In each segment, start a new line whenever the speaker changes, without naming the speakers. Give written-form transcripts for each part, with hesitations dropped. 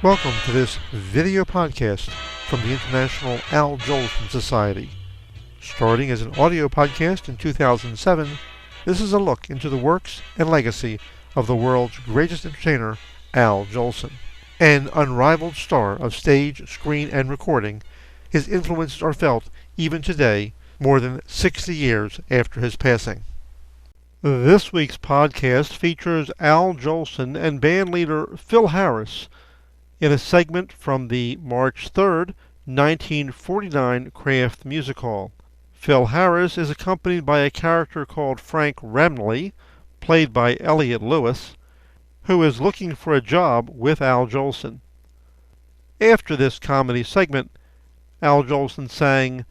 Welcome to this video podcast from the International Al Jolson Society. Starting as an audio podcast in 2007, this is a look into the works and legacy of the world's greatest entertainer, Al Jolson. An unrivaled star of stage, screen, and recording, his influences are felt even today, more than 60 years after his passing. This week's podcast features Al Jolson and bandleader Phil Harris in a segment from the March 3rd, 1949 Kraft Music Hall. Phil Harris is accompanied by a character called Frank Remley, played by Elliot Lewis, who is looking for a job with Al Jolson. After this comedy segment, Al Jolson sang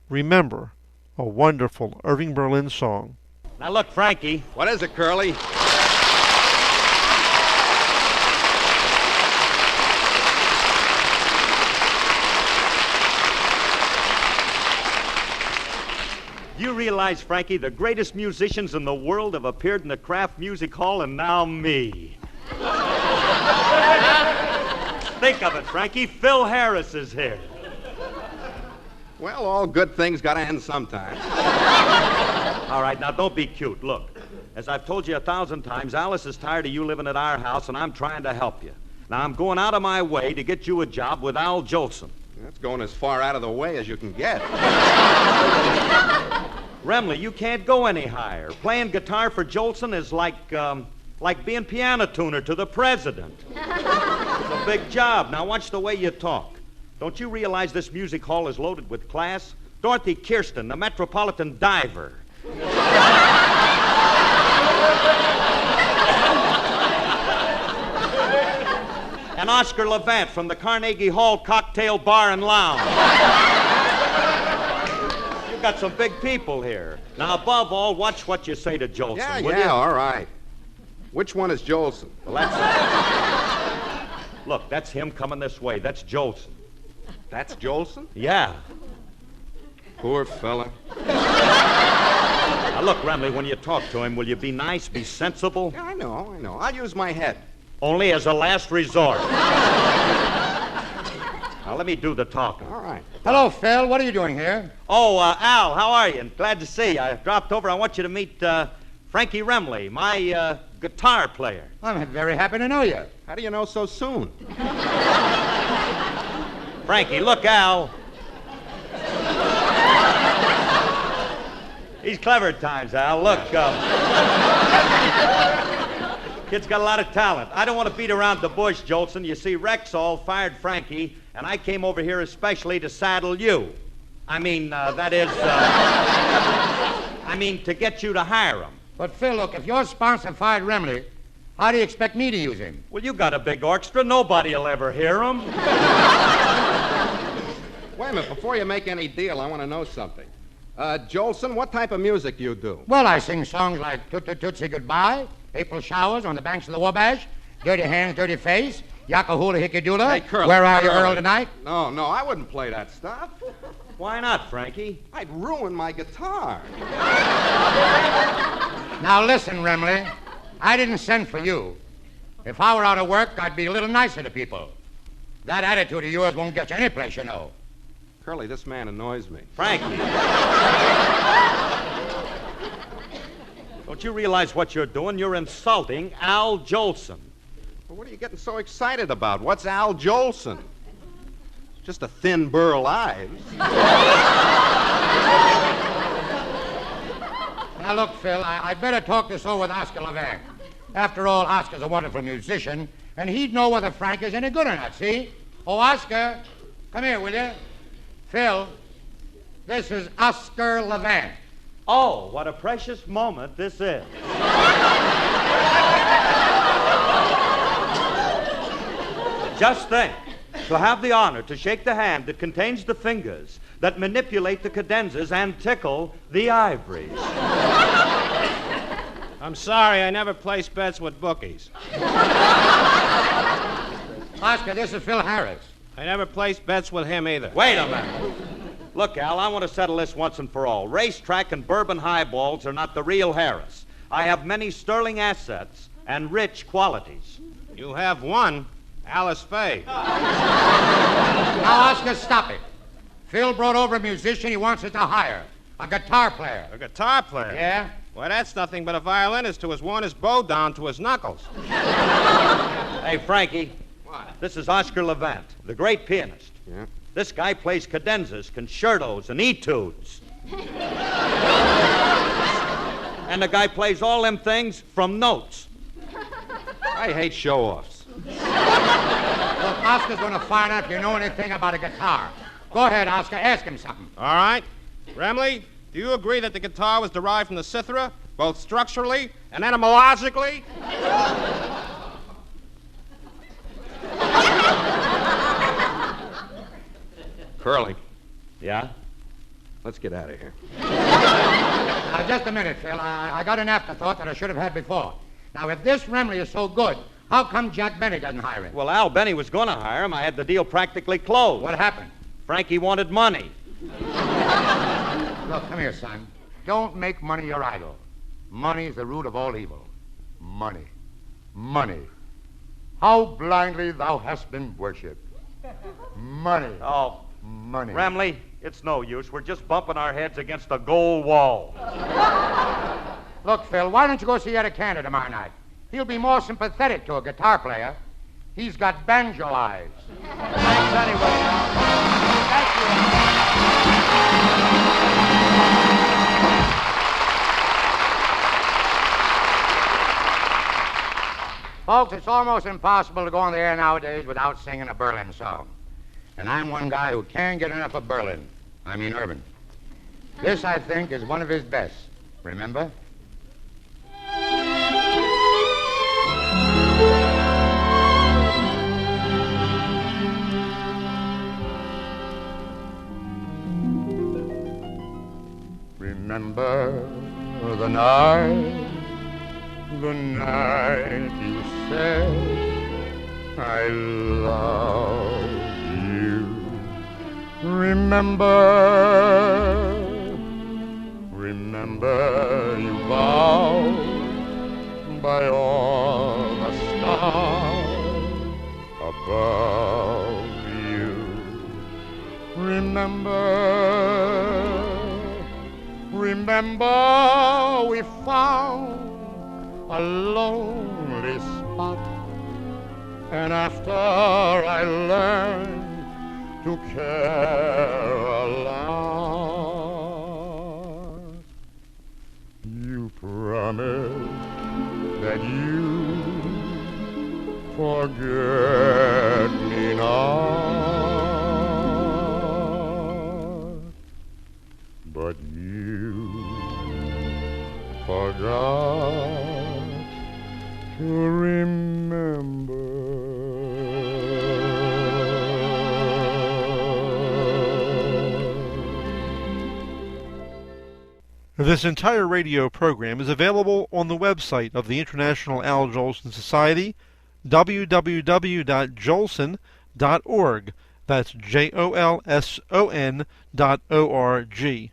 Remember, a wonderful Irving Berlin song.
Now look, Frankie.
What is it, Curly?
You realize, Frankie, the greatest musicians in the world have appeared in the Kraft Music Hall, and now me. Think of it, Frankie. Phil Harris is here.
Well, all good things gotta end sometime.
All right, now don't be cute. Look, as I've told you 1,000 times, Alice is tired of you living at our house, and I'm trying to help you. Now, I'm going out of my way to get you a job with Al Jolson.
That's going as far out of the way as you can get.
Remley, you can't go any higher. Playing guitar for Jolson is like being piano tuner to the president. It's a big job. Now watch the way you talk. Don't you realize this music hall is loaded with class? Dorothy Kirsten, the Metropolitan Diver. And Oscar Levant from the Carnegie Hall Cocktail Bar and Lounge. You've got some big people here. Now, above all, watch what you say to Jolson, will you?
All right. Which one is Jolson?
Well, that's... Look, that's him coming this way. That's Jolson.
That's Jolson?
Yeah.
Poor fella.
Now, look, Remley, when you talk to him, will you be nice, be sensible?
Yeah, I know. I'll use my head.
Only as a last resort. Now, let me do the talking.
All right.
Hello, Phil. What are you doing here?
Oh, Al, how are you? Glad to see you. I dropped over. I want you to meet Frankie Remley, my guitar player.
I'm very happy to know you.
How do you know so soon?
Frankie, look, Al. He's clever at times, Al. Look, kid's got a lot of talent. I don't want to beat around the bush, Jolson. You see, Rexall fired Frankie, and I came over here especially to saddle you. I mean, to get you to hire him.
But, Phil, look, if your sponsor fired Remley, how do you expect me to use him?
Well, you got a big orchestra. Nobody will ever hear him.
Wait a minute. Before you make any deal, I want to know something. Jolson, what type of music do you do?
Well, I sing songs like Toot Toot Tootsie Goodbye, April Showers on the Banks of the Wabash, Dirty Hands, Dirty Face, Yakahula Hickey Dula,
Hey, Curly,
Where Are You,
Curly.
Earl, Tonight?
No, I wouldn't play that stuff.
Why not, Frankie?
I'd ruin my guitar.
Now, listen, Remley, I didn't send for you. If I were out of work, I'd be a little nicer to people. That attitude of yours won't get you any place, you know.
Curly, this man annoys me.
Frankie. Don't you realize what you're doing? You're insulting Al Jolson.
Well, what are you getting so excited about? What's Al Jolson? Just a thin burl Ives.
Now, look, Phil, I'd better talk this over with Oscar Levant. After all, Oscar's a wonderful musician, and he'd know whether Frank is any good or not, see? Oh, Oscar, come here, will you? Phil, this is Oscar Levant.
Oh, what a precious moment this is. Just think, to have the honor to shake the hand that contains the fingers that manipulate the cadenzas and tickle the ivories.
I'm sorry, I never place bets with bookies.
Oscar, this is Phil Harris.
I never place bets with him either.
Wait a minute. Look, Al, I want to settle this once and for all. Racetrack and bourbon highballs are not the real Harris. I have many sterling assets and rich qualities.
You have one, Alice Faye.
Now, Oscar, stop it. Phil brought over a musician he wants us to hire. A guitar player.
A guitar player?
Yeah?
Why, that's nothing but a violinist who has worn his bow down to his knuckles.
Hey, Frankie.
What?
This is Oscar Levant, the great pianist.
Yeah?
This guy plays cadenzas, concertos, and etudes. And the guy plays all them things from notes.
I hate show-offs.
Look, Oscar's going to find out if you know anything about a guitar. Go ahead, Oscar. Ask him something.
All right. Remley, do you agree that the guitar was derived from the cithara, both structurally and etymologically?
Curly,
Yeah?
let's get out of here.
Just a minute, Phil. I got an afterthought that I should have had before. Now, if this Remley is so good, how come Jack Benny doesn't hire him?
Well, Al Benny was going to hire him. I had the deal practically closed.
What happened?
Frankie wanted money.
Look, come here, son. Don't make money your idol. Money is the root of all evil. Money. Money. How blindly thou hast been worshipped. Money.
Oh,
Money.
Remley, it's no use. We're just bumping our heads against a gold wall.
Look, Phil, why don't you go see Eddie Cantor tomorrow night? He'll be more sympathetic to a guitar player. He's got banjo eyes.
Thanks anyway, Al. Thank you.
Folks, it's almost impossible to go on the air nowadays without singing a Berlin song. And I'm one guy who can't get enough of Berlin. I mean urban. This, I think, is one of his best. Remember? Remember the night you said I love you. Remember you vowed by all the stars above you. Remember we found a lonely spot, and after I learned to care a lot, you promised that you forget me not, but you forgot to remember.
This entire radio program is available on the website of the International Al Jolson Society, www.jolson.org. That's JOLSON.org.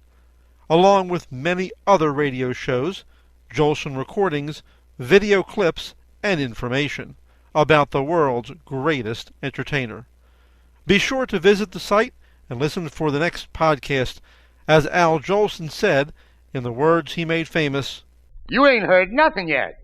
Along with many other radio shows, Jolson recordings, video clips, and information about the world's greatest entertainer. Be sure to visit the site and listen for the next podcast. As Al Jolson said, in the words he made famous,
You ain't heard nothing yet.